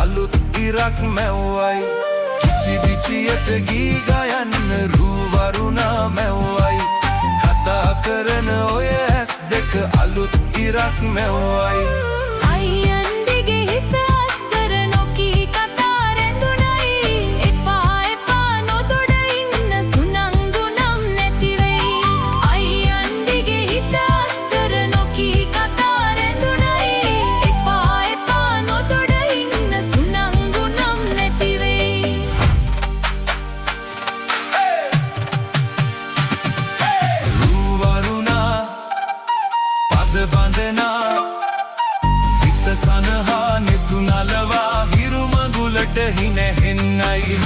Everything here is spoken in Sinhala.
අලුත් ඉරක් මැව්වයි කිචි විචියට ගී ගයන්න රූවරුණා මැව්වයි කතා කරන ඔය ඇස් දෙක අලුත් ඉරක් මැව්වයි අයියන්දිගේ හිත අස්තර නොකී කතා රැඳුණයි එපා එපා නොතොඩ ඉන්න සුනංගු නම් නැති වෙයි අයියන්දිගේ හිත අස්තර නොකී කතා රැඳුණයි එපා එපා නොතොඩ ඉන්න සුනංගු නම් නැති වෙයි රූවරුණා පද බඳනා සිත සනහා නිතු නලවා හිරු මඟුලට හිනැහෙන්නයි